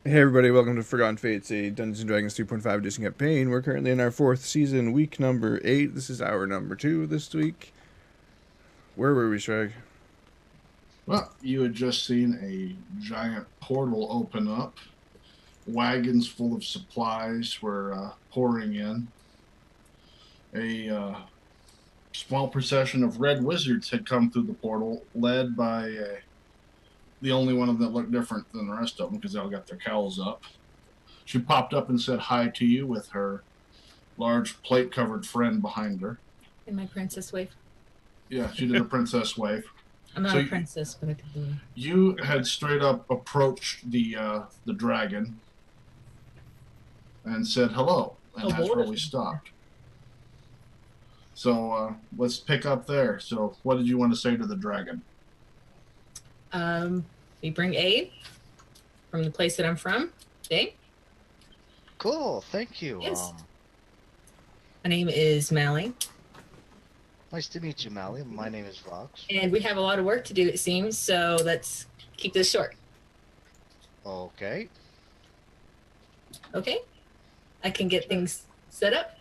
Hey everybody, welcome to Forgotten Fates, a Dungeons & Dragons 3.5 edition campaign. We're currently in our 4th season, week number 8. This is our number 2 this week. Where were we, Sragg? Well, you had just seen a giant portal open up. Wagons full of supplies were pouring in. A small procession of red wizards had come through the portal, led by the only one of them that looked different than the rest of them because they all got their cowls up. She popped up and said hi to you with her large plate-covered friend behind her. In my princess wave. Yeah, she did a princess wave. I'm not a princess, but I could do it. You had straight up approached the dragon and said hello, and that's where we stopped. So let's pick up there. So what did you want to say to the dragon? We bring aid from the place that I'm from. Dave? Cool, thank you. Yes. My name is Mally. Nice to meet you, Mally. My name is Vox. And we have a lot of work to do, it seems, so let's keep this short. Okay. Okay? I can get things set up.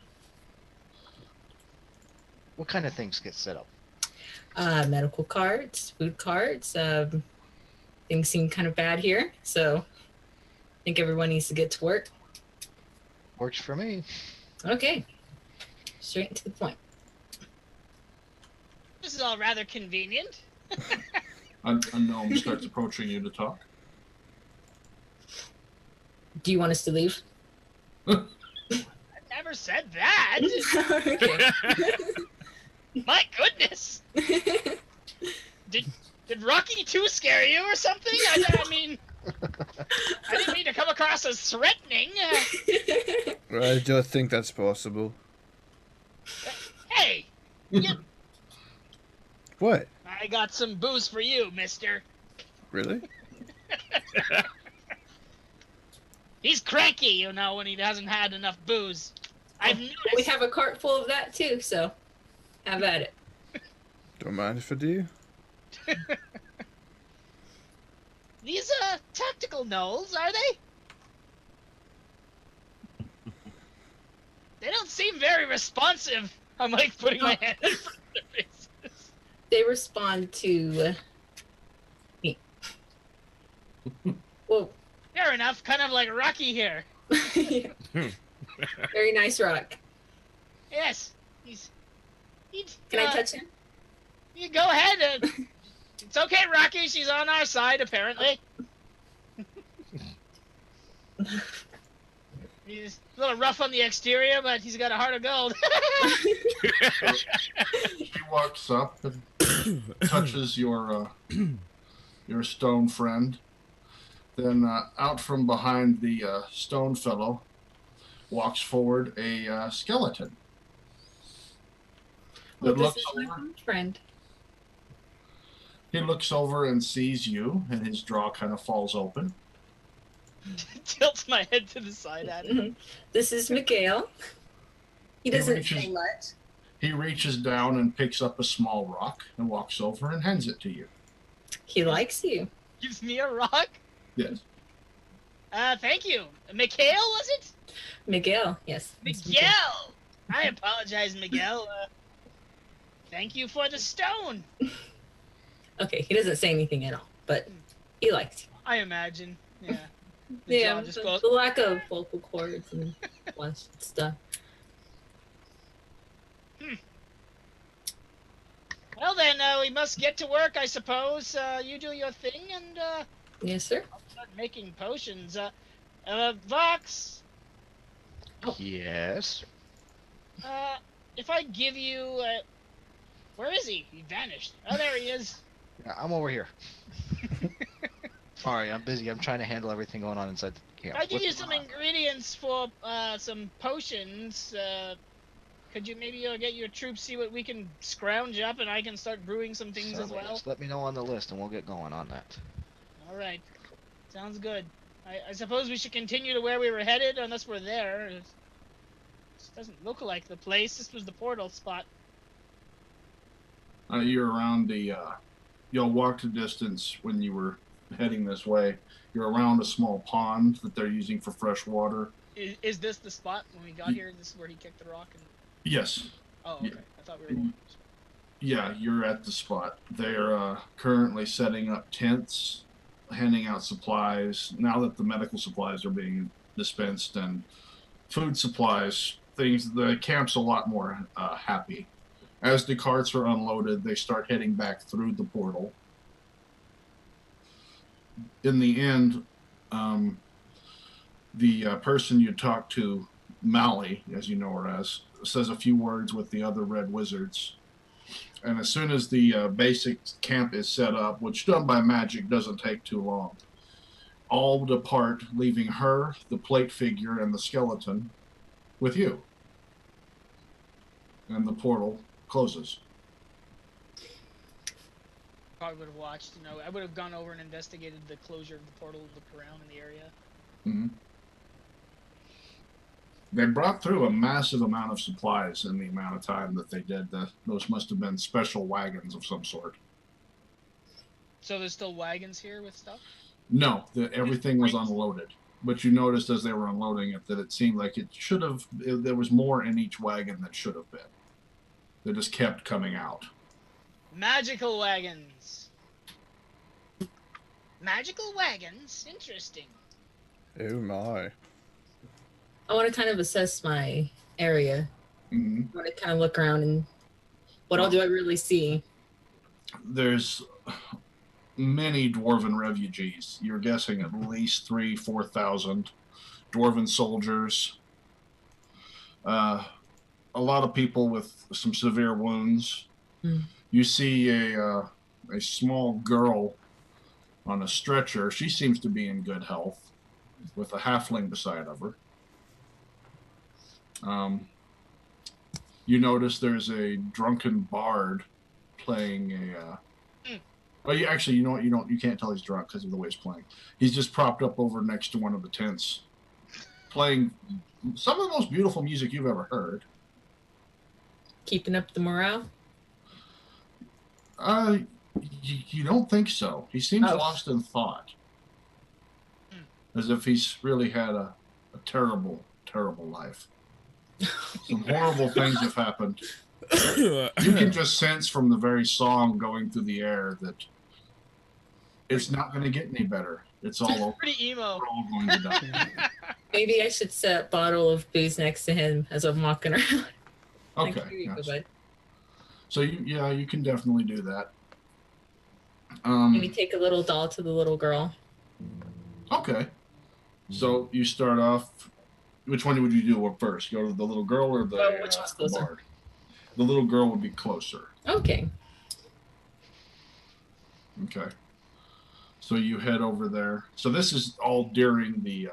What kind of things get set up? Medical cards, food cards. Things seem kind of bad here, so I think everyone needs to get to work. Works for me. Okay. Straight to the point. This is all rather convenient. A gnome starts approaching you to talk. Do you want us to leave? I never said that. My goodness. Did Rocky 2 scare you or something? I mean, I didn't mean to come across as threatening. I don't think that's possible. Hey! What? I got some booze for you, mister. Really? He's cranky, you know, when he hasn't had enough booze. I've noticed. We have a cart full of that too, so have at it. Don't mind if I do. These tactical gnolls, are they? They don't seem very responsive. I'm like putting my hand in front of their faces. They respond to me. Whoa. Fair enough, kind of like Rocky here. Very nice rock. Yes. Can I touch him? You go ahead. It's okay, Rocky. She's on our side, apparently. He's a little rough on the exterior, but he's got a heart of gold. She walks up and touches your stone friend. Then out from behind the stone fellow walks forward a skeleton. Well, That this looks is my over. friend. He looks over and sees you, and his jaw kind of falls open. Tilts my head to the side at him. This is Miguel. He doesn't reaches- say much. He reaches down and picks up a small rock and walks over and hands it to you. He likes you. Gives me a rock. Yes. Thank you. Mikhail, was it? Miguel, yes. Miguel! I apologize, Miguel. Thank you for the stone. Okay, he doesn't say anything at all, but he likes you. I imagine. Yeah. Yeah, jaw just the, goes- the lack of vocal cords and stuff. Well then, we must get to work, I suppose. You do your thing, and Yes, sir. I'll start making potions. Vox, Yes. if I give you, where is he? He vanished. Oh, there he is. Yeah, I'm over here. Sorry, I'm busy. I'm trying to handle everything going on inside the camp. If I give you What's some going on? ingredients for some potions, could you maybe get your troops see what we can scrounge up, and I can start brewing some things as Certainly. well? Just let me know on the list, and we'll get going on that. All right, sounds good. I suppose we should continue to where we were headed, unless we're there. This doesn't look like the place. This was the portal spot. You're around the. You'll walk the distance when you were heading this way. You're around a small pond that they're using for fresh water. Is this the spot when we got here? This is where he kicked the rock? And... Yes. Oh, okay. I thought we were going. Yeah, you're at the spot. They're currently setting up tents, handing out supplies. Now that the medical supplies are being dispensed and food supplies, the camp's a lot more happy. As the carts are unloaded, they start heading back through the portal. In the end, the person you talk to, Mally, as you know her as, says a few words with the other red wizards. And as soon as the basic camp is set up, which done by magic doesn't take too long, all depart, leaving her, the plate figure, and the skeleton with you. And the portal closes. Probably would have watched. I would have gone over and investigated the closure of the portal, looked around in the area. Mm-hmm. They brought through a massive amount of supplies in the amount of time that they did. Those must have been special wagons of some sort. So there's still wagons here with stuff? No, everything was unloaded. But you noticed as they were unloading it that it seemed like there was more in each wagon than should have been. They just kept coming out. Magical wagons. Magical wagons? Interesting. Oh my. I want to kind of assess my area. Mm-hmm. I want to kind of look around and what all do I really see? There's many dwarven refugees. You're guessing at least 3,000-4,000 dwarven soldiers. A lot of people with some severe wounds. Mm. You see a small girl on a stretcher. She seems to be in good health, with a halfling beside of her. You notice there's a drunken bard playing a. Well, you know what? You can't tell he's drunk because of the way he's playing. He's just propped up over next to one of the tents, playing some of the most beautiful music you've ever heard. Keeping up the morale? You don't think so. He seems lost in thought, as if he's really had a terrible, terrible life. Some horrible things have happened. You can just sense from the very song going through the air that it's not going to get any better. It's all over. Pretty emo. We're all going to die. Maybe I should set a bottle of booze next to him as I'm walking around. Okay. Yes. So you can definitely do that. Maybe take a little doll to the little girl. Okay. So you start off. Which one would you do first? Go to the little girl or the bard? The little girl would be closer. Okay. Okay. So you head over there. So this is all during the.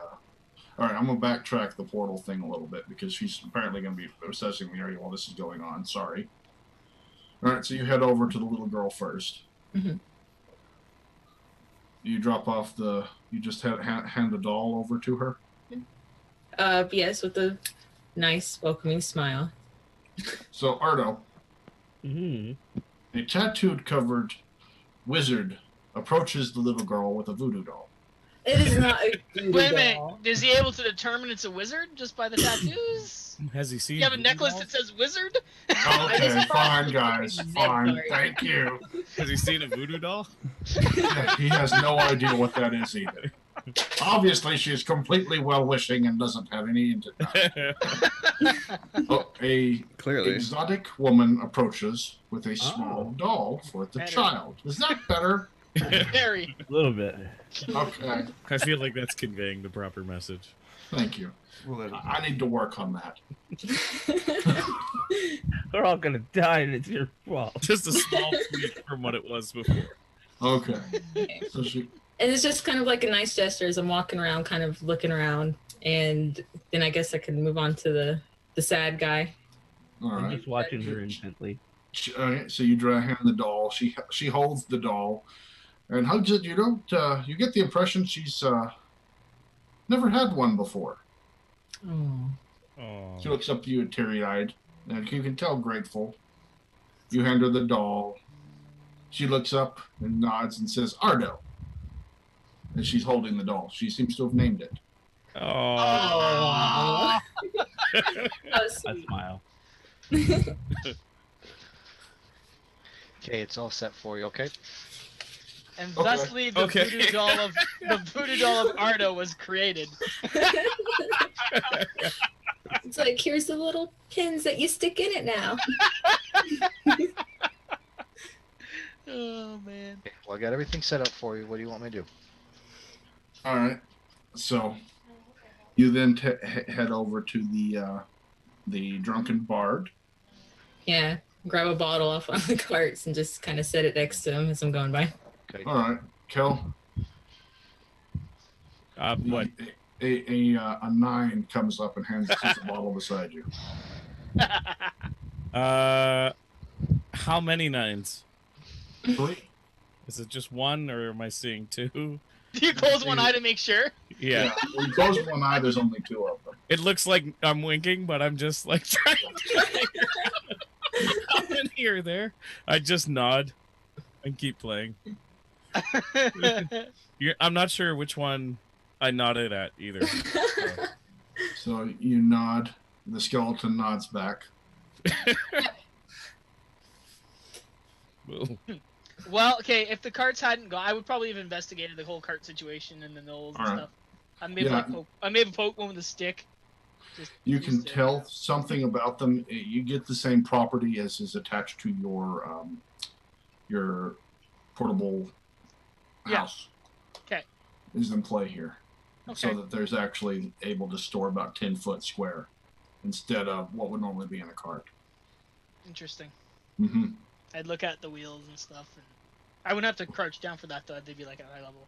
All right, I'm gonna backtrack the portal thing a little bit because she's apparently gonna be assessing the area while this is going on. Sorry. All right, so you head over to the little girl first. Mm-hmm. You drop off You just hand the doll over to her. Yes, with a nice, welcoming smile. So, Ardo, Mm-hmm. a tattooed covered wizard approaches the little girl with a voodoo doll. It is not a voodoo Wait a minute. doll. Is he able to determine it's a wizard just by the tattoos? Has he seen? You have a voodoo necklace dolls? that says wizard? Okay, fine, guys. Fine. Thank you. Has he seen a voodoo doll? Yeah, he has no idea what that is either. Obviously, she's completely well-wishing and doesn't have any into that. A Clearly. exotic woman approaches with a small doll for the Better. child. Is that better? Very. A little bit. Okay, I feel like that's conveying the proper message. thank you. I need to work on that. We're all gonna die, and it's your fault. Just a small tweak from what it was before. Okay. So she. And it's just kind of like a nice gesture as I'm walking around, kind of looking around. And then I guess I can move on to the sad guy. All I'm right. just watching her intently. Okay, so you hand the doll. She holds the doll and hugs it. You don't. You get the impression she's never had one before. Oh. Oh. She looks up to you teary-eyed, and you can tell grateful. You hand her the doll. She looks up and nods and says, "Ardo." And she's holding the doll. She seems to have named it. Oh. Oh, A sweet. smile. Okay, it's all set for you. Okay. And Okay. thusly, the Okay. voodoo doll of Ardo was created. It's like, here's the little pins that you stick in it now. Oh man. Okay, well, I got everything set up for you. What do you want me to do? All right. So you then head over to the drunken bard. Yeah, grab a bottle off one of the carts and just kind of set it next to him as I'm going by. Okay. All right, Kel. What? A 9 comes up and hands the bottle beside you. How many 9s? 3. Is it just one, or am I seeing 2? Do you close one eye to make sure? Yeah. When you close one eye, there's only 2 of them. It looks like I'm winking, but I'm just like trying to how many are there? I just nod and keep playing. I'm not sure which one I nodded at either. So you nod. The skeleton nods back. Ooh. Well, okay, if the carts hadn't gone, I would probably have investigated the whole cart situation and the gnolls and Alright. stuff. I may have poked one with a stick. Just You can to- tell something about them. You get the same property as is attached to your portable Yeah. house. Okay. Is in play here. Okay. So that there's actually able to store about 10 foot square instead of what would normally be in a cart. Interesting. Mm-hmm. I'd look at the wheels and stuff, and I wouldn't have to crouch down for that though. They'd be like at eye level.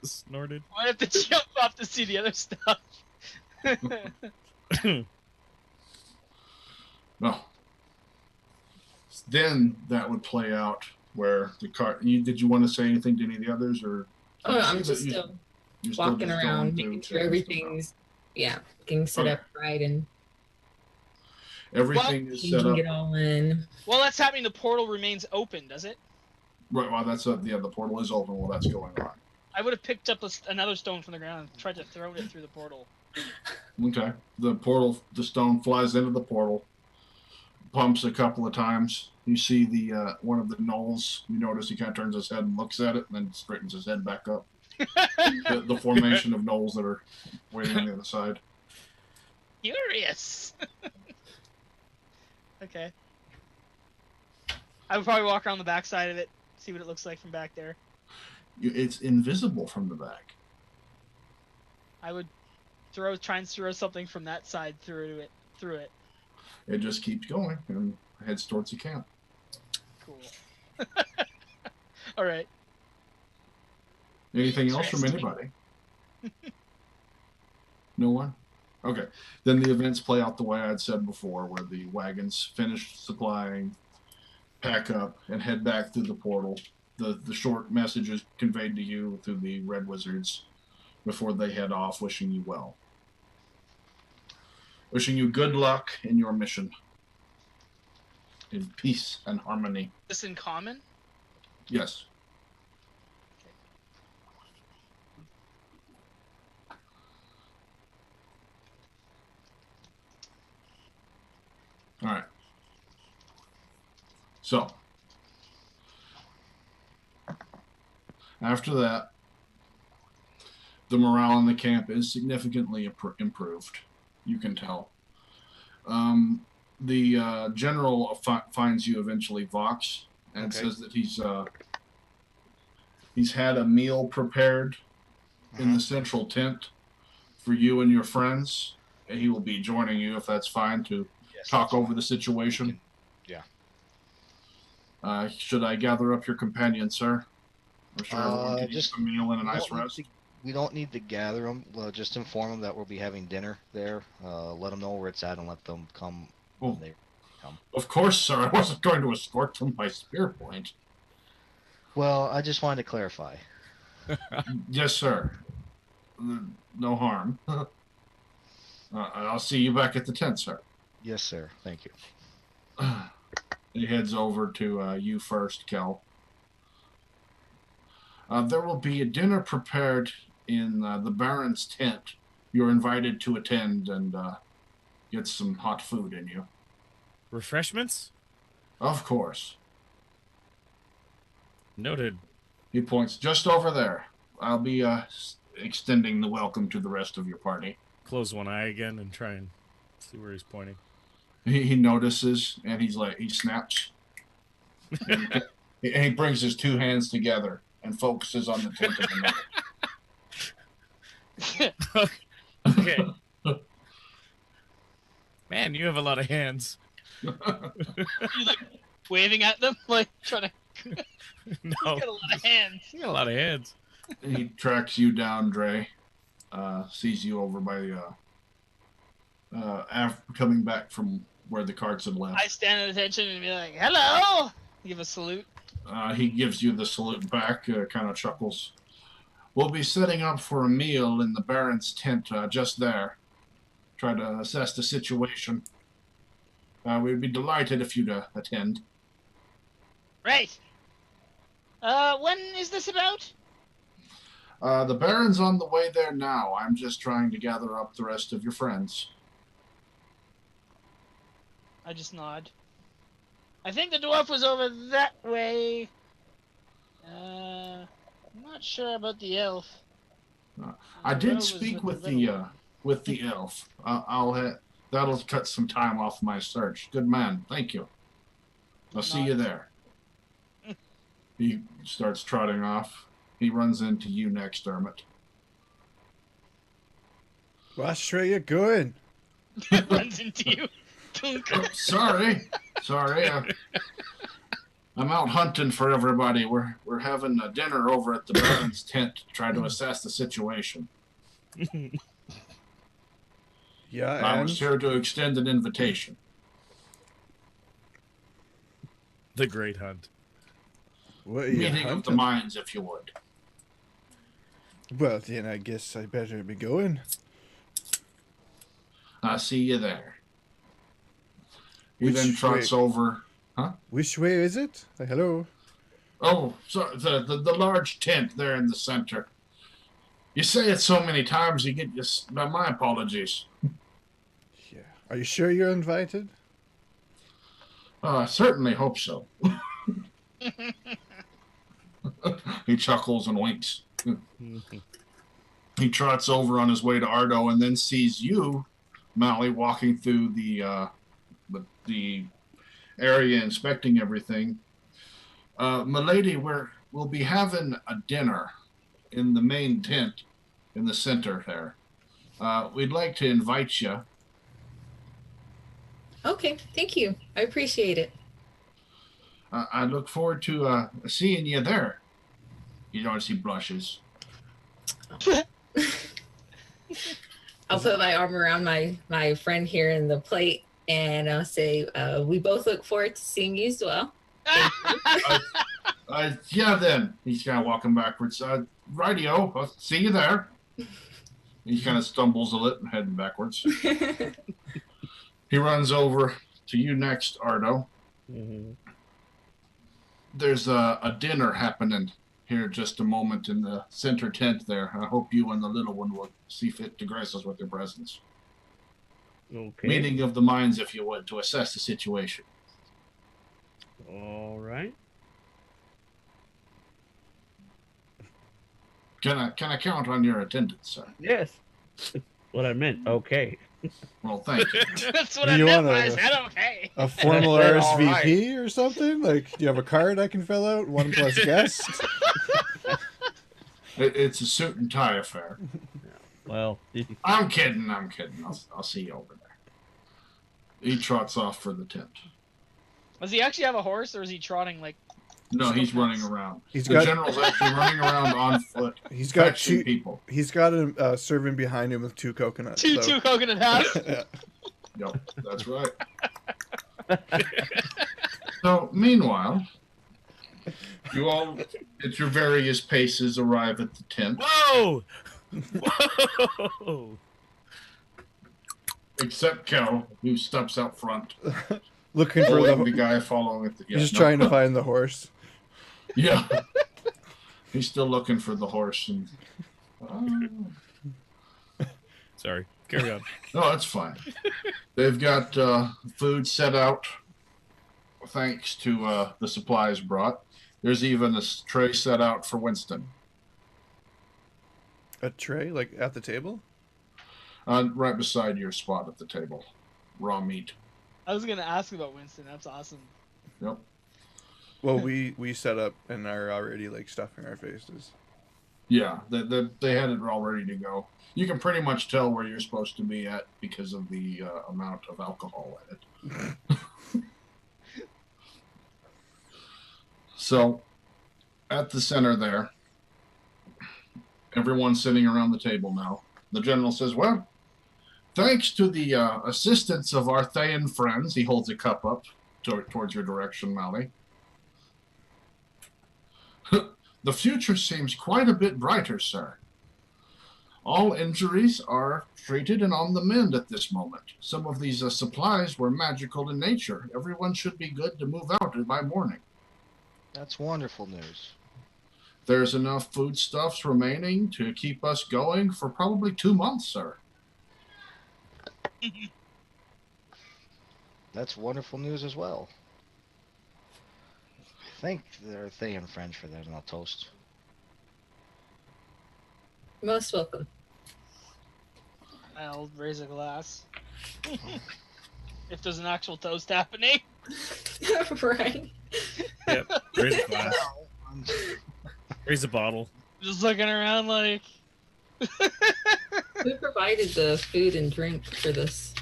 Snorted. I'd have to jump off to see the other stuff. Well, then that would play out where the cart. Did you want to say anything to any of the others, or? Oh, I'm You- just you- still you're still walking just around, going making to sure check this stuff out. everything's, getting set Okay. up right and Everything is set changing up. it all in. While that's happening, the portal remains open, does it? Right. Well, that's the portal is open while that's going on. I would have picked up another stone from the ground and tried to throw it through the portal. Okay. The stone flies into the portal, pumps a couple of times. You see the one of the gnolls. You notice he kind of turns his head and looks at it, and then straightens his head back up. The formation of gnolls that are waiting on the other side. Curious. Okay. I would probably walk around the backside of it, see what it looks like from back there. It's invisible from the back. I would try and throw something from that side through it. It just keeps going and heads towards the camp. Cool. All right. Anything else from Interesting. anybody? No one? Okay. Then the events play out the way I'd said before, where the wagons finish supplying, pack up, and head back through the portal. The short message is conveyed to you through the Red Wizards before they head off, wishing you well. Wishing you good luck in your mission. In peace and harmony. This in common? Yes. All right. So, after that, the morale in the camp is significantly improved. You can tell. The general finds you eventually, Vox, and Okay. says that he's had a meal prepared in the central tent for you and your friends. And he will be joining you, if that's fine, to Yes, talk that's over fine. the situation. Yeah. Should I gather up your companion, sir? Or should everyone get Just- a meal and a We nice don't need rest? we don't need to gather them. Just inform them that we'll be having dinner there. Let them know where it's at and let them come Oh. when they come. Of course, sir. I wasn't going to escort them by spear point. Well, I just wanted to clarify. Yes, sir. No harm. I'll see you back at the tent, sir. Yes, sir. Thank you. He heads over to you first, Kel. There will be a dinner prepared in the Baron's tent. You're invited to attend and get some hot food in you. Refreshments? Of course. Noted. He points just over there. I'll be extending the welcome to the rest of your party. Close one eye again and try and see where he's pointing. He notices, and he snaps. And he brings his two hands together and focuses on the tent of another. Okay. Man, you have a lot of hands. You like waving at them, like trying to. No. You got a lot of hands. You got a lot of hands. He tracks you down, Dre. Sees you over by coming back from where the carts had left. I stand at attention and be like, "Hello!" Give a salute. He gives you the salute back, kind of chuckles. We'll be setting up for a meal in the Baron's tent just there. Try to assess the situation. We'd be delighted if you'd attend. Right. When is this about? The Baron's on the way there now. I'm just trying to gather up the rest of your friends. I just nod. I think the dwarf was over that way. I'm not sure about the elf. I The did rogue speak was with little the one. with the elf. That'll cut some time off my search. Good man, thank you. I'll see you there. He starts trotting off. He runs into you next, Dermot. Watch where you're going. Runs into you. Oh, sorry. I'm out hunting for everybody. We're having a dinner over at the Baron's tent to try to assess the situation. Yeah, I and was here to extend an invitation. The Great Hunt. what are you Meeting of the hunting? minds, if you would. Well, then I guess I better be going. I'll see you there. He Which then trots way? over. Which way is it? Hello. Oh, so the large tent there in the center. You say it so many times, you get just. My apologies. Yeah. Are you sure you're invited? I certainly hope so. He chuckles and winks. He trots over on his way to Ardo and then sees you, Molly, walking through the area inspecting everything. Milady, we'll be having a dinner in the main tent in the center there. We'd like to invite you. Okay, thank you. I appreciate it. I look forward to seeing you there. You notice he blushes. I'll put my arm around my friend here in the plate, and I'll say, we both look forward to seeing you as well. Yeah, then. He's kind of walking backwards. Rightio, I'll see you there. He kind of stumbles a little, heading backwards. He runs over to you next, Ardo. Mm-hmm. There's a dinner happening here just a moment in the center tent there. I hope you and the little one will see fit to grace us with your presence. Okay. Meeting of the minds, if you would, to assess the situation. All right. Can I count on your attendance, sir? Yes. What I meant. Okay. Well, thank you. That's what Do I you meant wanna- when I said okay. A formal said all RSVP or something? Like, do you have a card I can fill out? 1 plus guest? It's a suit and tie affair. Well, I'm kidding. I'll see you over there. He trots off for the tent. Does he actually have a horse, or is he trotting like? No, he's running around. He's The got general's actually running around on foot, he's got fetching two, people. he's got a servant behind him with 2 coconuts. Two coconut hats? Yeah. Yep, that's right. So, meanwhile, you all, at your various paces, arrive at the tent, Whoa! Whoa! except Kel, who steps out front. Looking for Pulling the the. guy following it. Yeah, He's just no. trying to find the horse. Yeah. He's still looking for the horse. And Sorry. Carry on. no, that's fine. They've got food set out thanks to the supplies brought. There's even a tray set out for Winston. A tray, like at the table. Right beside your spot at the table. Raw meat. I was gonna ask about Winston. That's awesome. Yep. Well, we set up and are already like stuffing our faces. Yeah, they had it all ready to go. You can pretty much tell where you're supposed to be at because of the amount of alcohol in it. So, at the center there, everyone's sitting around the table now. The general says, well, thanks to the assistance of our Thayan friends, he holds a cup up towards your direction, Mally. The future seems quite a bit brighter, sir. All injuries are treated and on the mend at this moment. Some of these supplies were magical in nature. Everyone should be good to move out by morning. That's wonderful news. There's enough foodstuffs remaining to keep us going for probably 2 months, sir. That's wonderful news as well. Thank their Thayan friends for that, and I'll toast. Most welcome. I'll raise a glass. If there's an actual toast happening. Right. Yep. Raise a glass. Raise a bottle. Just looking around like. Who provided the food and drink for this?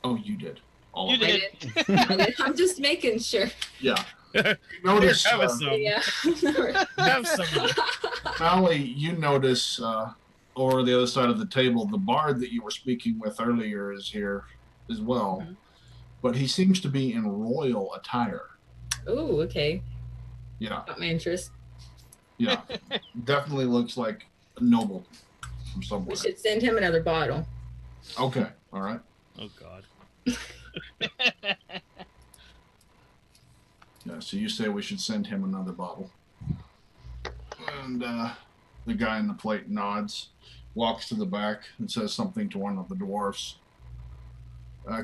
Oh, you did. All You of it. did. I'm just making sure. Yeah. Notice, Here, have us some. Yeah. Have some of it. Mally, you notice over the other side of the table, the bard that you were speaking with earlier is here as well. Mhm. But he seems to be in royal attire. Oh, okay. Yeah, Got my interest. yeah. Definitely looks like a noble from We somewhere. should send him another bottle. Okay, all right. Oh God. Yeah, so you say we should send him another bottle. And the guy in the plate nods, walks to the back, and says something to one of the dwarfs.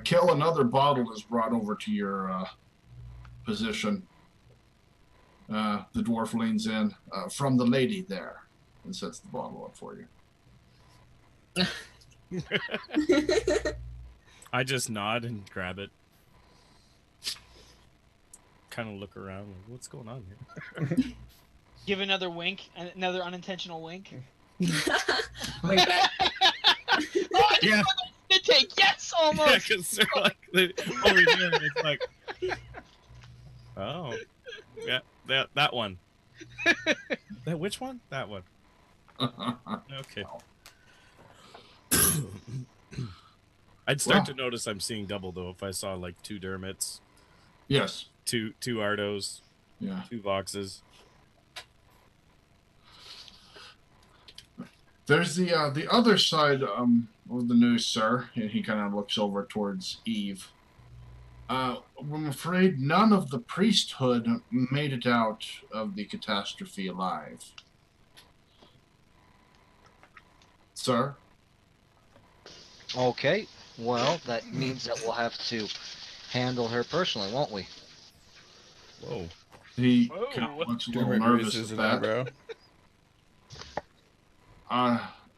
Kill, another bottle is brought over to your position. The dwarf leans in. From the lady there, and sets the bottle up for you. I just nod and grab it. Kind of look around, like, what's going on here? Give another wink, another unintentional wink. Way back. Oh, Yeah. the take, yes, Yeah, almost. because they're like over there, and it's like, oh, yeah, that one. That which one? That one. Okay. I'd start to notice I'm seeing double though if I saw like 2 Dermots, Yes. two Ardos, Yeah. 2 Voxes. There's the other side of the news, sir. And he kind of looks over towards Eve. I'm afraid none of the priesthood made it out of the catastrophe alive. Sir? Okay, well, that means that we'll have to handle her personally, won't we? Whoa. He Whoa. kind of looks a little Dermot nervous raises at an that. eyebrow.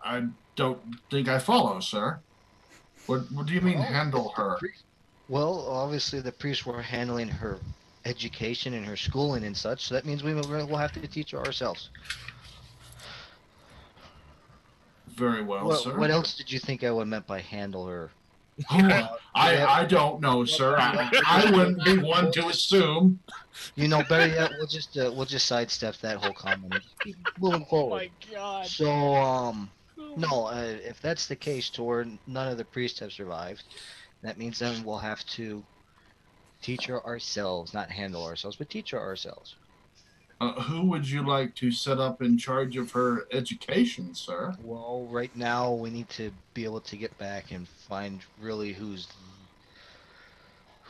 I don't think I follow, sir. What do you mean, Well, handle her? Well, obviously the priests were handling her education and her schooling and such, so that means we'll have to teach her ourselves. Very well, sir. What else did you think I would meant by handle her? Oh, I don't know, sir. I wouldn't be one to assume. You know, better yet, we'll just sidestep that whole comment and just keep moving Oh forward. my god. So, no, if that's the case, Tor, none of the priests have survived. That means then we'll have to teach her ourselves, not handle ourselves, but teach her ourselves. Who would you like to set up in charge of her education, sir? Well, right now we need to be able to get back and find really who's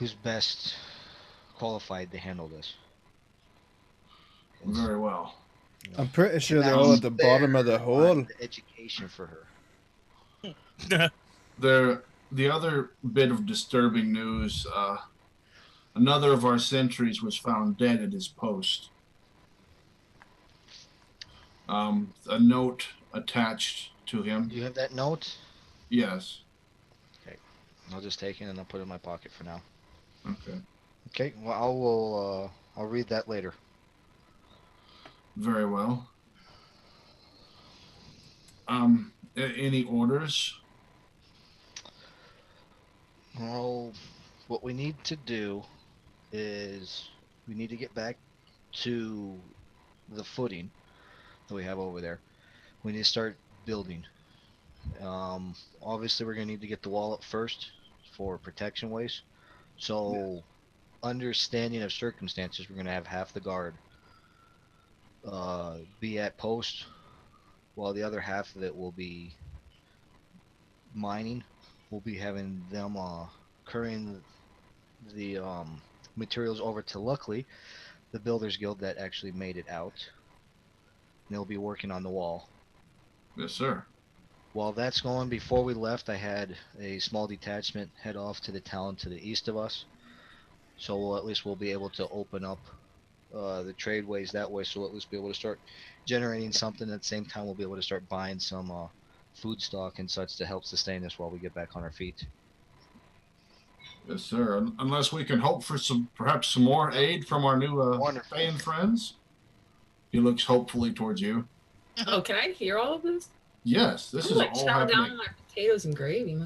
who's best qualified to handle this. Very well. I'm pretty sure And they're that all was at the bottom of the fair hole. on the education for her. The other bit of disturbing news, another of our sentries was found dead at his post. A note attached to him. Do you have that note? Yes. I'll just take it and I'll put it in my pocket for now. Okay. Okay, well I'll read that later. Very well. Any orders? Well, what we need to do is we need to get back to the footing that we have over there. We need to start building. Obviously we're gonna need to get the wall up first for protection ways. So, understanding of circumstances, we're gonna have half the guard be at post, while the other half of it will be mining. We'll be having them carrying the materials over to, luckily, the Builders Guild that actually made it out. And they'll be working on the wall. Yes, sir. While that's going, before we left, I had a small detachment head off to the town to the east of us. So at least we'll be able to open up the tradeways that way, so we'll at least be able to start generating something. At the same time, we'll be able to start buying some food stock and such to help sustain us while we get back on our feet. Yes, sir. Unless we can hope for perhaps some more aid from our new Wonderful. Thayan friends. He looks hopefully towards you. Oh, can I hear all of this? Yes, this I'm is like all chow down happening. my potatoes and gravy.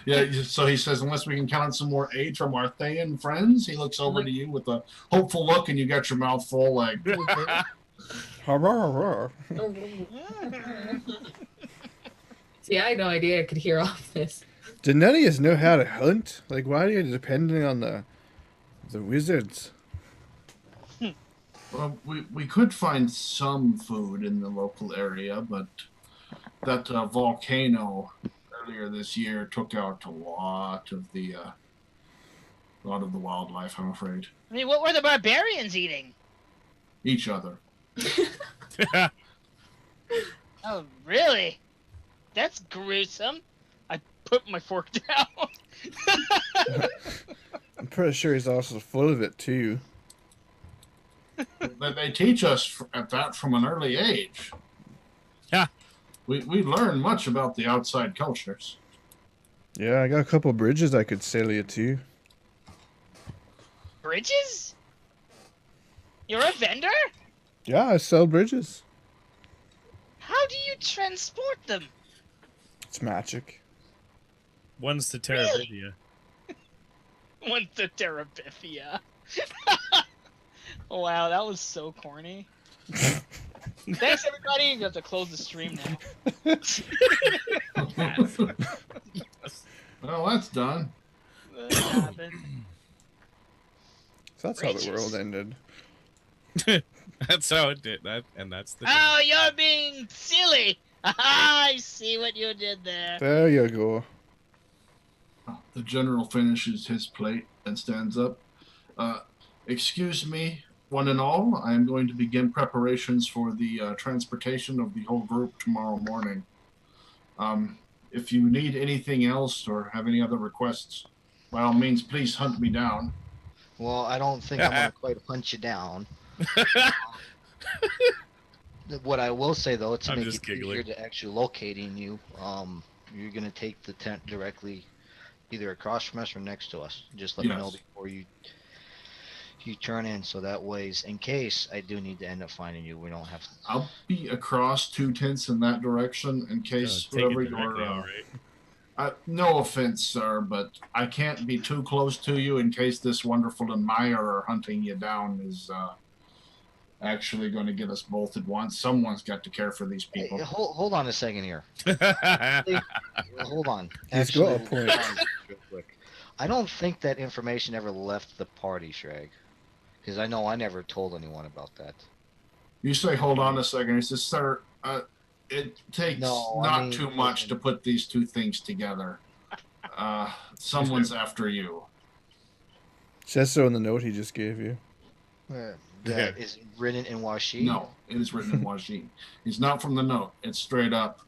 Yeah, so he says, unless we can count on some more aid from our Thayan friends, he looks over to you with a hopeful look, and you got your mouth full like. See, I had no idea I could hear all of this. Do none of you know how to hunt? Like, why are you depending on the wizards? Well, we could find some food in the local area, but that volcano earlier this year took out a lot of the wildlife, I'm afraid. I mean, what were the barbarians eating? Each other. Oh, really? That's gruesome. I put my fork down. I'm pretty sure he's also full of it too. They teach us at that from an early age. Yeah. We learn much about the outside cultures. Yeah, I got a couple bridges I could sail you to. Bridges? You're a vendor? Yeah, I sell bridges. How do you transport them? It's magic. One's to Terravidia. One's the Terabithia. Wow, that was so corny. Thanks, everybody. You have to close the stream now. Well, that's done. That happened. So that's how the Bridges. world ended. That's how it did. That's the. Oh, you're being silly. I see what you did there. There you go. The general finishes his plate and stands up. Excuse me, one and all. I am going to begin preparations for the transportation of the whole group tomorrow morning. If you need anything else or have any other requests, by all means, please hunt me down. Well, I don't think I'm gonna quite hunt you down. What I will say though, to I'm make just it easier giggling. to actually locating you, you're gonna take the tent directly either across from us or next to us. Just let me know Yes. before you turn in, so that ways, in case I do need to end up finding you, we don't have to. I'll be across 2 tents in that direction in case Take it whoever directly, you're. all right. No offense, sir, but I can't be too close to you in case this wonderful admirer hunting you down is actually going to get us both at once. Someone's got to care for these people. Hey, hold on a second here. Hold on. He's got a point. hold on real quick. I don't think that information ever left the party, Sragg. Because I know I never told anyone about that. You say, hold on a second. He says, sir, it takes No, I not mean- too much to put these two things together. Someone's after you. Says so in the note he just gave you. That is written in Washi. No, it is written in Washi. It's not from the note. It's straight up.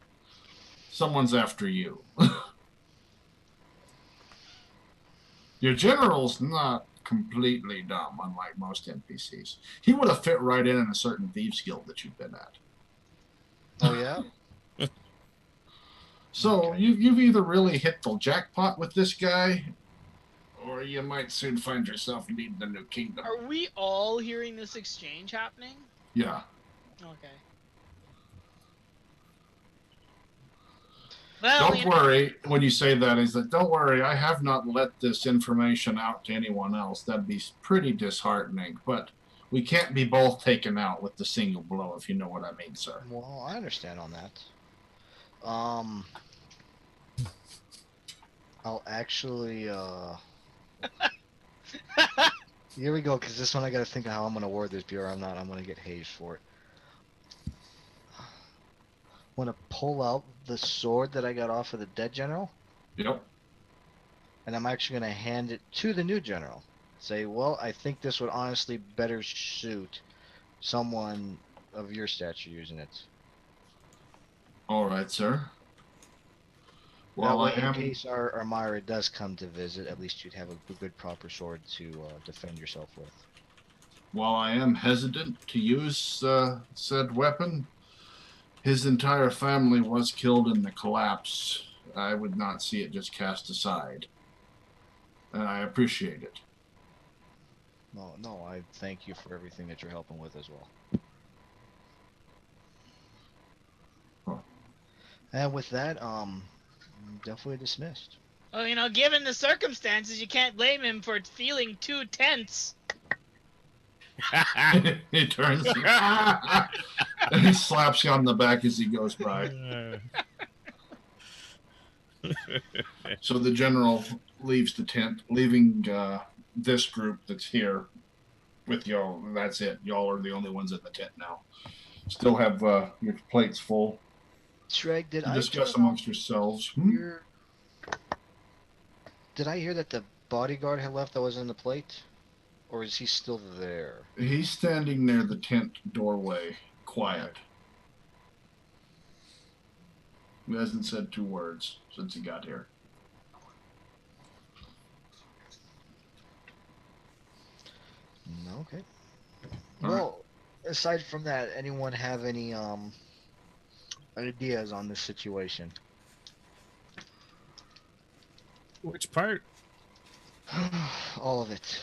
Someone's after you. Your general's not completely dumb, unlike most NPCs. He would have fit right in a certain thieves guild that you've been at. Oh yeah. So Okay. you've either really hit the jackpot with this guy, or you might soon find yourself leading the new kingdom. Are we all hearing this exchange happening? Yeah. Okay. Well, Don't worry when you say that, is that don't worry, I have not let this information out to anyone else. That'd be pretty disheartening, but we can't be both taken out with the single blow, if you know what I mean, sir. Well, I understand on that. I'll actually, here we go, because this one I gotta think of how I'm gonna word this, or I'm gonna get hazed for it. I'm gonna pull out the sword that I got off of the dead general, Yep. and I'm actually gonna hand it to the new general. Say, well, I think this would honestly better suit someone of your stature using it. All right, sir. That Well, way, I am. in case our Armira does come to visit, at least you'd have a good proper sword to defend yourself with. While I am hesitant to use said weapon, his entire family was killed in the collapse. I would not see it just cast aside. And I appreciate it. No, I thank you for everything that you're helping with as well. Huh. And with that, definitely dismissed. well, you know, given the circumstances, you can't blame him for feeling too tense. He turns. And he slaps you on the back as he goes by. So the general leaves the tent, leaving this group that's here with y'all. That's it. Y'all are the only ones in the tent now. Still have your plates full. Sragg, did To I discuss turn amongst off yourselves. your... Did I hear that the bodyguard had left that was in the plate? Or is he still there? He's standing near the tent doorway, quiet. He hasn't said 2 words since he got here. Okay. All Well, aside from that, anyone have any ideas on this situation? Which part? All of it.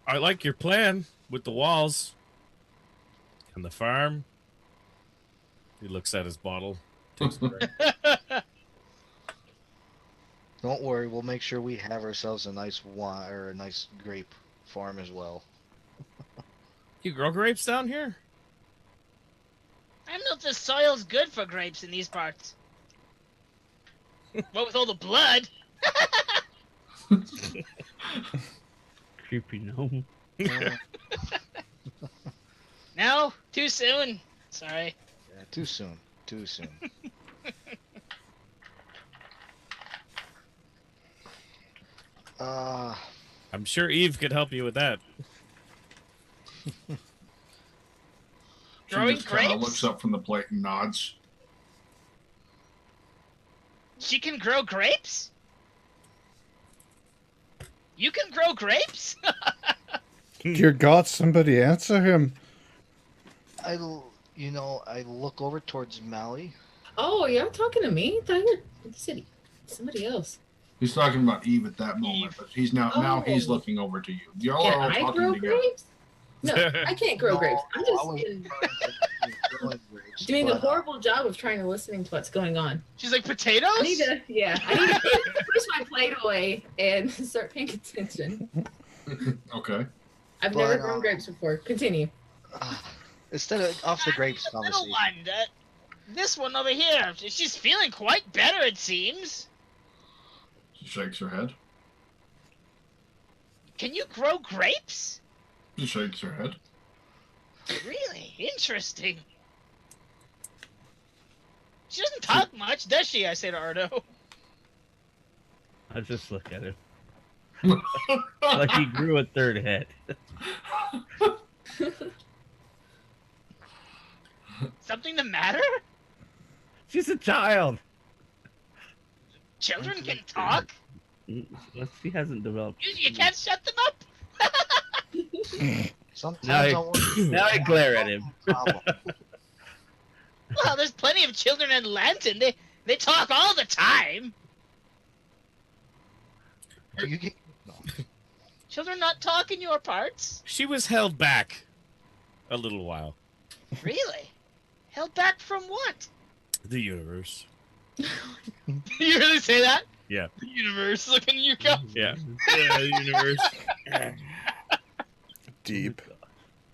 I like your plan with the walls and the farm. He looks at his bottle. Takes a drink. Don't worry, we'll make sure we have ourselves a nice wine or a nice grape farm as well. You grow grapes down here? I don't know if the soil's good for grapes in these parts. What with all the blood? Creepy gnome. No, too soon. Sorry. Yeah, too soon. Too soon. I'm sure Eve could help you with that. Growing She just kind of grapes? looks up from the plate and nods. She can grow grapes? You can grow grapes? Dear God, somebody answer him. I look over towards Mally. Oh, you're talking to me? I thought you said somebody else. He's talking about Eve at that moment, but he's now he's Oh. looking over to you. Y'all Can are all I talking grow together. grapes? No, I can't grow grapes. I'm I just was growing grapes, doing a but, horrible job of trying to listening to what's going on. She's like, potatoes? I need to push my plate away and start paying attention. Okay. I've But, never grown grapes before. Continue. instead of off the grapes The little conversation. one. This one over here. She's feeling quite better, it seems. She shakes her head. Can you grow grapes? She shakes her head. Really interesting. She doesn't talk much, does she? I say to Ardo. I just look at him. Like he grew a third head. Something the matter? She's a child. Children can talk? Well, she hasn't developed. You can't shut them up? Sometimes Now I I- wonder- now I glare at him. Problem. Well, there's plenty of children in Lantern. They talk all the time. Do you get? No. Children not talk in your parts? She was held back a little while. Really? Held back from what? The universe. You really say that? Yeah. The universe. Look at you go. Yeah. Yeah, the universe. Deep.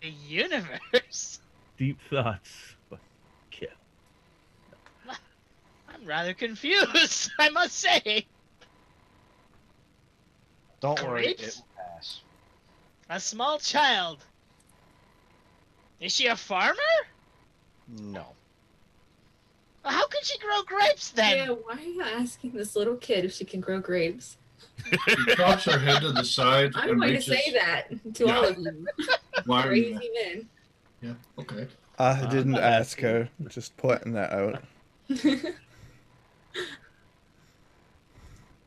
The universe? Deep thoughts. But kill. I'm rather confused, I must say. Don't worry, it Grapes? will pass. A small child. Is she a farmer? No. Well, how can she grow grapes then? Yeah, why are you asking this little kid if she can grow grapes? She cocks her head to the side I'm and going to reaches. say that to all of you. Why are you? Crazy men. Yeah. Okay. I didn't I'm ask asking. her. Just pointing that out.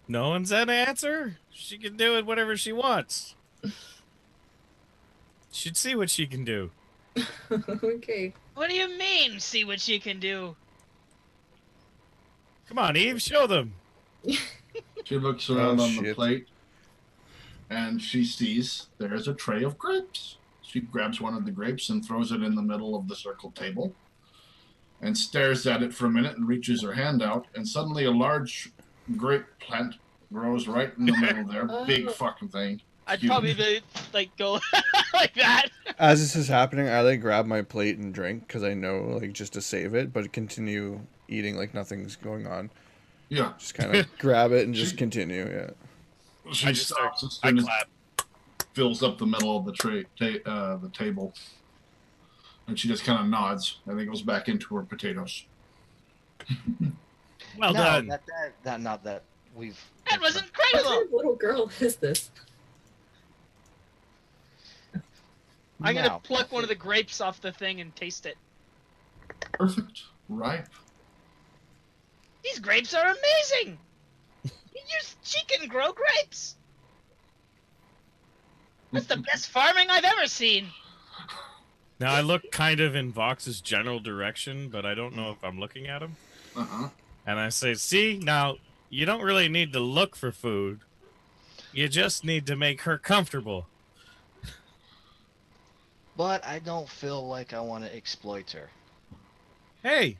No one said answer. She can do it whatever she wants. Should see what she can do. Okay. What do you mean, see what she can do? Come on, Eve, show them. She looks around Oh, on the shit. plate, and she sees there's a tray of grapes. She grabs one of the grapes and throws it in the middle of the circle table, and stares at it for a minute and reaches her hand out, and suddenly a large grape plant grows right in the middle there. Big Oh. fucking thing. I'd Huge. probably be, like go like that. As this is happening, I like grab my plate and drink because I know, like, just to save it, but continue eating like nothing's going on. Yeah. Just kind of grab it and just continue. Yeah. She I just stops as I soon as clap. fills up the middle of the the table, and she just kind of nods and then goes back into her potatoes. Well no, done. That not that we've. That was What incredible. kind of little girl is this? I'm gonna Now, pluck one of the grapes off the thing and taste it. Perfect. Ripe. These grapes are amazing. She can grow grapes. That's the best farming I've ever seen. Now I look kind of in Vox's general direction, but I don't know if I'm looking at him. Uh-huh. And I say, see, now you don't really need to look for food. You just need to make her comfortable. But I don't feel like I want to exploit her. Hey,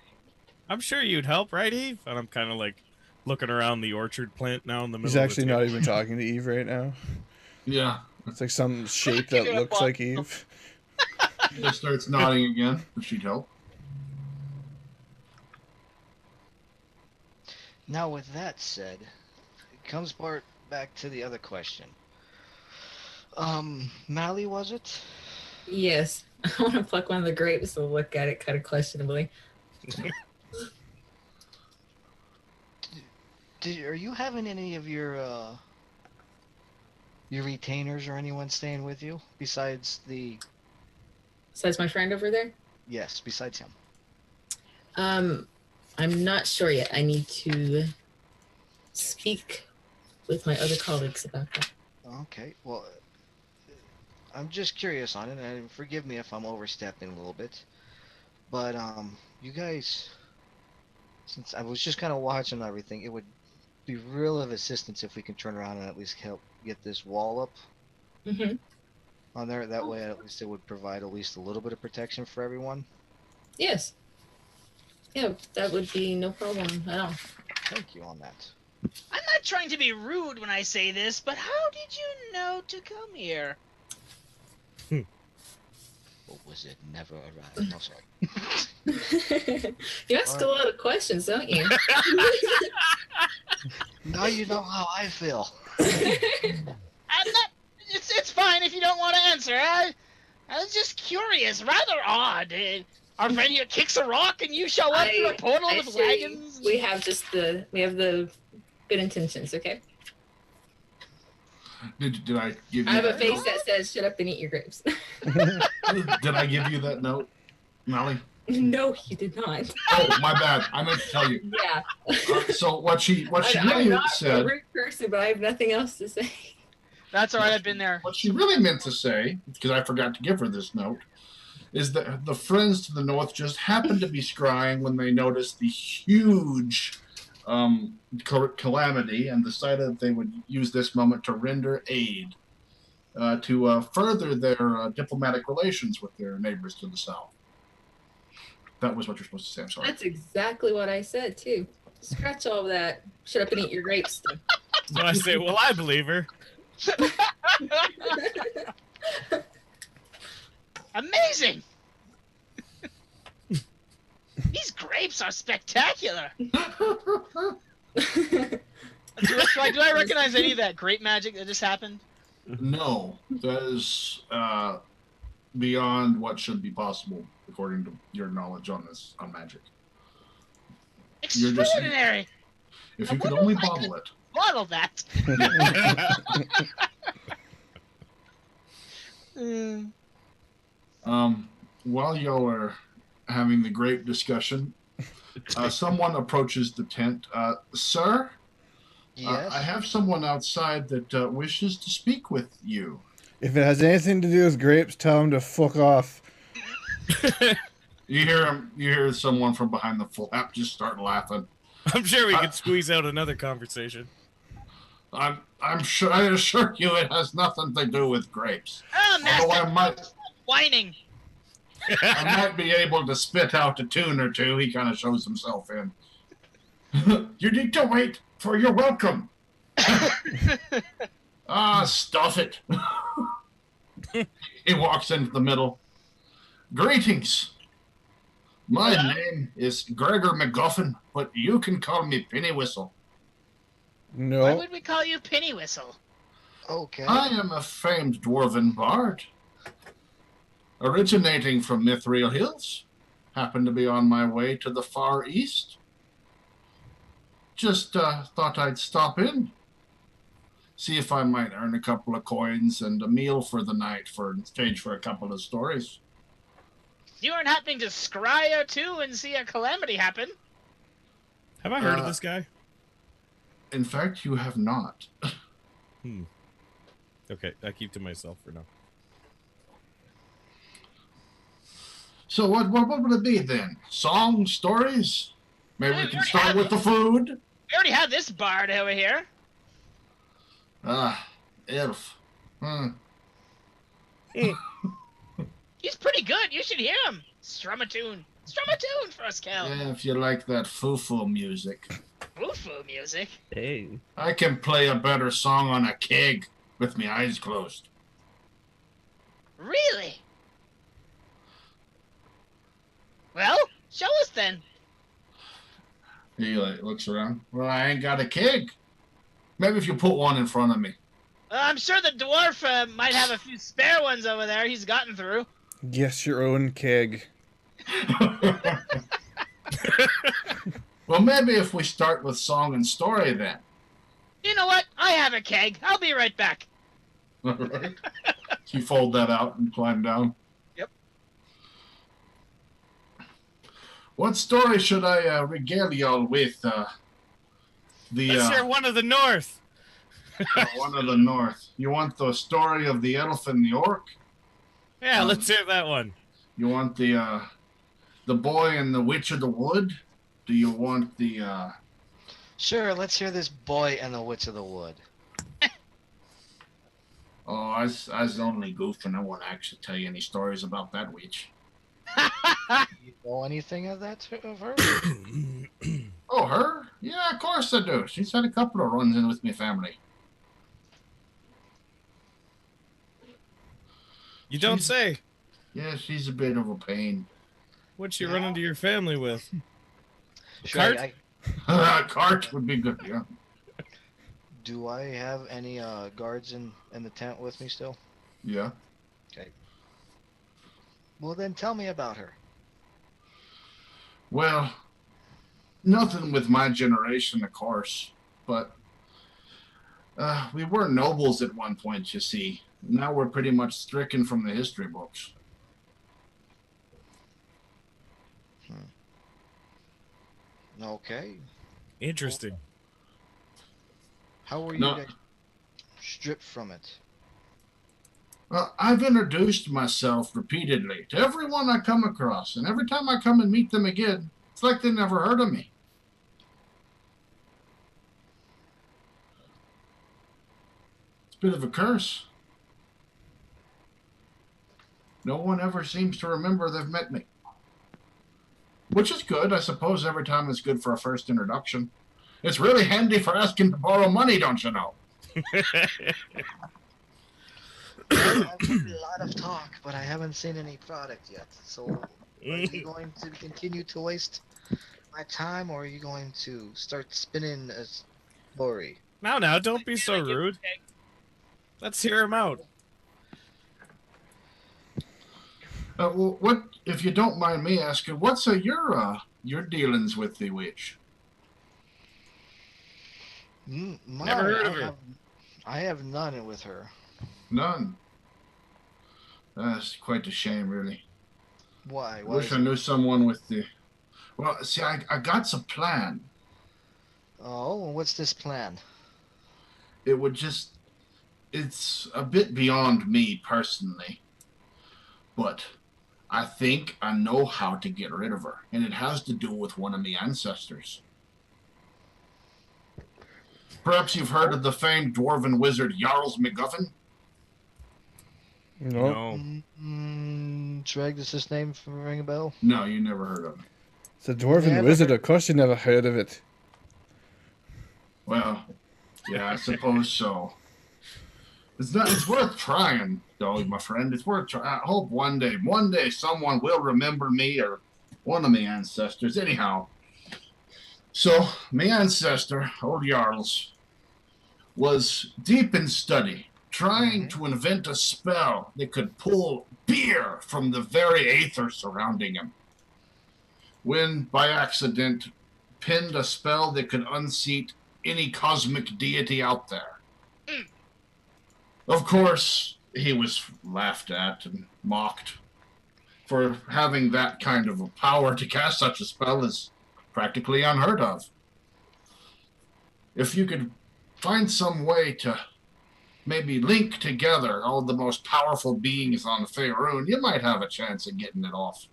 I'm sure you'd help, right, Eve? And I'm kind of like looking around the orchard plant now in the middle He's of actually the not table. even talking to Eve right now. Yeah. It's like some shape that looks like Eve. She just starts nodding again, if she'd help. Now, with that said, it comes back to the other question. Mally, was it? Yes. I want to pluck one of the grapes and look at it kind of questionably. Are you having any of your retainers or anyone staying with you besides the? Besides my friend over there? Yes, besides him. I'm not sure yet. I need to speak with my other colleagues about that. Okay, well, I'm just curious on it, and forgive me if I'm overstepping a little bit, but you guys, since I was just kind of watching everything, it would be real of assistance if we can turn around and at least help get this wall up Mm-hmm. on there. That way, at least it would provide at least a little bit of protection for everyone. Yes. Yeah, that would be no problem at all. Thank you on that. I'm not trying to be rude when I say this, but how did you know to come here? Or was it never arrived? No, sorry. You ask a lot of questions, don't you? Now you know how I feel. I'm not. It's fine if you don't want to answer. I was just curious, rather odd. Our friend here kicks a rock and you show up through a portal with assure you, wagons. we have the good intentions, okay? Did I give you? I have a that face note? that says, "Shut up and eat your grapes." Did I give you that note, Molly? No, you did not. Oh, my bad. I meant to tell you. Yeah. So what she I'm really not a said, rude person, but I have nothing else to say. That's all right. I've been there. what she really meant to say, because I forgot to give her this note, is that the friends to the north just happened to be scrying when they noticed the huge calamity and decided that they would use this moment to render aid to further their diplomatic relations with their neighbors to the south. That was what you're supposed to say. I'm sorry. That's exactly what I said too. Scratch all of that. Shut up and eat your grapes stuff. So I say, well, I believe her. Amazing! These grapes are spectacular. Do I recognize any of that grape magic that just happened? No, that is beyond what should be possible according to your knowledge on magic. You're just- Extraordinary. If I you could wonder only if I bottle could- it. Bottle that. While y'all are having the grape discussion, someone approaches the tent. Sir, Yes. I have someone outside that wishes to speak with you. If it has anything to do with grapes, tell him to fuck off. You hear him. You hear someone from behind the flap just start laughing. I'm sure we could squeeze out another conversation. I'm sure. I assure you, it has nothing to do with grapes. Oh, Although I master, might, whining. I might be able to spit out a tune or two. He kind of shows himself in. You need to wait for your welcome. Stuff it. He walks into the middle. Greetings. My name is Gregor McGuffin, but you can call me Penny Whistle. Why No. would we call you Penny Whistle? Okay. I am a famed dwarven bard. Originating from Mithril Hills. Happened to be on my way to the far east. Just thought I'd stop in. See if I might earn a couple of coins and a meal for the night for stage for a couple of stories. You aren't happening to scry or two and see a calamity happen. Have I heard of this guy? In fact, you have not. Okay, I keep to myself for now. So what would it be then? Songs, stories? Maybe we We can already start have with the food. We already have this bard over here. Elf. He's pretty good. You should hear him. Strum a tune. Strum a tune for us, Kel. Yeah, if you like that foo-foo music. Foo-foo music. Hey. I can play a better song on a keg with my eyes closed. Really? Well, show us then. He looks around. Well, I ain't got a keg. Maybe if you put one in front of me. I'm sure the dwarf might have a few spare ones over there he's gotten through. Guess your own keg. Well, maybe if we start with song and story then. You know what? I have a keg. I'll be right back. All right. You fold that out and climb down. Yep. What story should I regale y'all with? Let's hear one of the North. One of the north. You want the story of the elf and the orc? Yeah, let's hear that one. You want the boy and the witch of the wood? Do you want the Sure, let's hear this boy and the witch of the wood. Oh, I was only goofing. I won't actually tell you any stories about that witch. You know anything of that of her? Oh, her? Yeah, of course I do. She's had a couple of runs in with my family. You don't say. Yeah, she's a bit of a pain. What'd she run into your family with? Sure, Cart? Cart would be good, yeah. Do I have any guards in the tent with me still? Yeah. Well, then tell me about her. Well, nothing with my generation, of course, but we were nobles at one point, you see. Now we're pretty much stricken from the history books. Okay. Interesting. How were you No. guys stripped from it? I've introduced myself repeatedly to everyone I come across, and every time I come and meet them again, it's like they never heard of me. It's a bit of a curse. No one ever seems to remember they've met me. Which is good. I suppose every time is good for a first introduction. It's really handy for asking to borrow money, don't you know? I've heard a lot of talk, but I haven't seen any product yet. So, are you going to continue to waste my time, or are you going to start spinning a story? Now, don't be so rude. Let's hear him out. Well, what, if you don't mind me asking, what's your dealings with the witch? Never heard of her. I have none with her. None. That's quite a shame, really. Why? I Why wish is I it- knew someone with the... Well, see, I got some plan. Oh, what's this plan? It would just... It's a bit beyond me, personally. But I think I know how to get rid of her. And it has to do with one of my ancestors. Perhaps you've heard of the famed dwarven wizard Jarl's MacGuffin? No. Sragg, does this name ring a bell? No, you never heard of him. It's a dwarven Never wizard. heard- Of course you never heard of it. Well, yeah, I suppose so. It's worth trying, though, my friend. It's worth trying. I hope one day someone will remember me or one of my ancestors. Anyhow, so my ancestor, old Jarls, was deep in study, trying to invent a spell that could pull beer from the very aether surrounding him. When, by accident, pinned a spell that could unseat any cosmic deity out there. Of course, he was laughed at and mocked, for having that kind of a power to cast such a spell is practically unheard of. If you could find some way to maybe link together all the most powerful beings on Faerun, you might have a chance at getting it off.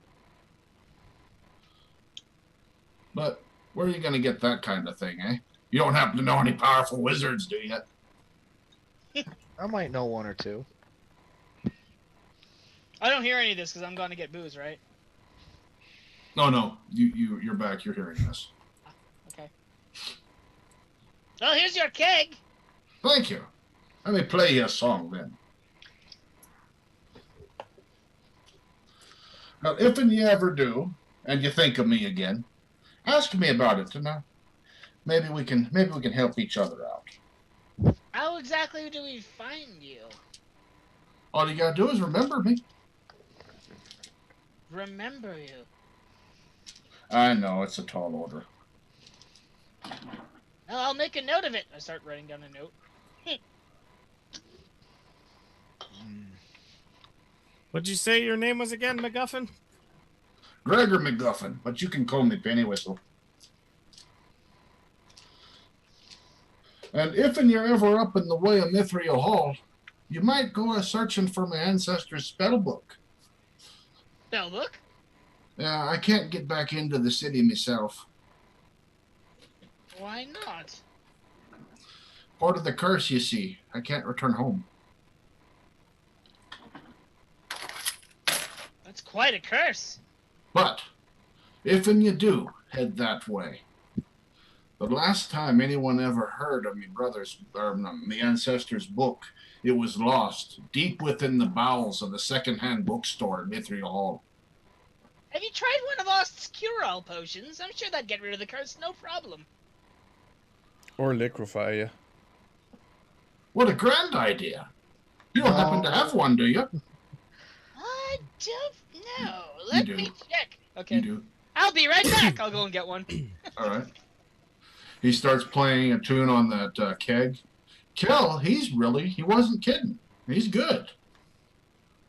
But where are you going to get that kind of thing, eh? You don't happen to know any powerful wizards, do you? I might know one or two. I don't hear any of this because I'm going to get booze, right? No, you're back. You're hearing this. Okay. Well, here's your keg. Thank you. Let me play you a song then. Now, if and you ever do, and you think of me again, ask me about it, and maybe we can help each other out. How exactly do we find you? All you gotta do is remember me. Remember you. I know it's a tall order. Well, I'll make a note of it. I start writing down a note. What'd you say your name was again, MacGuffin? Gregor MacGuffin, but you can call me Pennywhistle. And if and you're ever up in the way of Mithril Hall, you might go a-searching for my ancestor's spell book. Spellbook? Yeah, I can't get back into the city myself. Why not? Part of the curse, you see. I can't return home. That's quite a curse. But, if and you do head that way, the last time anyone ever heard of my ancestor's book, it was lost deep within the bowels of the second-hand bookstore at Mithril Hall. Have you tried one of Ost's cure-all potions? I'm sure that'd get rid of the curse, no problem. Or liquefy you. What a grand idea! You don't happen to have one, do you? I don't know. You Let do. me check. Okay. You do. I'll be right back. I'll go and get one. All right. He starts playing a tune on that keg. Kel, he wasn't kidding. He's good.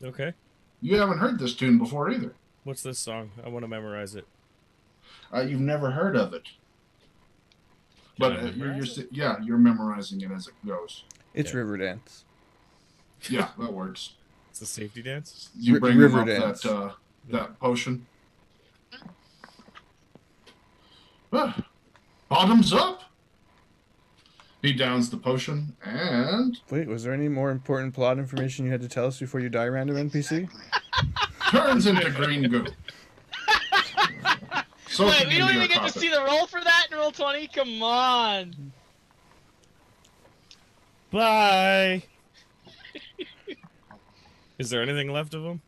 Okay. You haven't heard this tune before either. What's this song? I want to memorize it. You've never heard of it. But you're memorizing it as it goes. It's Yeah. Riverdance. Yeah, that works. It's a safety dance. You bring him up Riverdance. that potion. Bottoms up. He downs the potion and Wait, was there any more important plot information you had to tell us before you die, random NPC? turns into green goo. Wait, we don't even get to see the roll for that in roll 20? Come on. Bye. Is there anything left of him?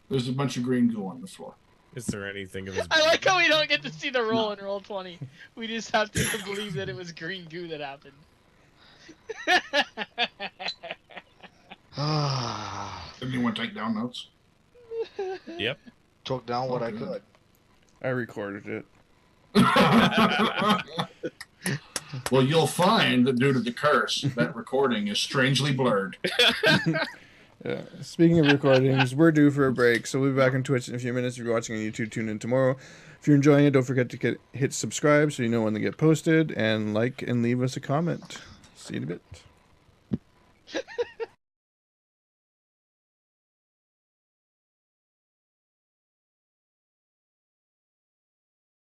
There's a bunch of green goo on the floor. Is there anything of his? I like how we don't get to see the roll in roll 20. We just have to believe that it was green goo that happened. Anyone take down notes? Yep. Took down what I Okay. could. I recorded it. Well, you'll find that due to the curse, that recording is strangely blurred. Yeah. Speaking of recordings, we're due for a break, so we'll be back on Twitch in a few minutes. If you're watching on YouTube, tune in tomorrow. If you're enjoying it, don't forget to hit subscribe so you know when they get posted, and like and leave us a comment. See you in a bit.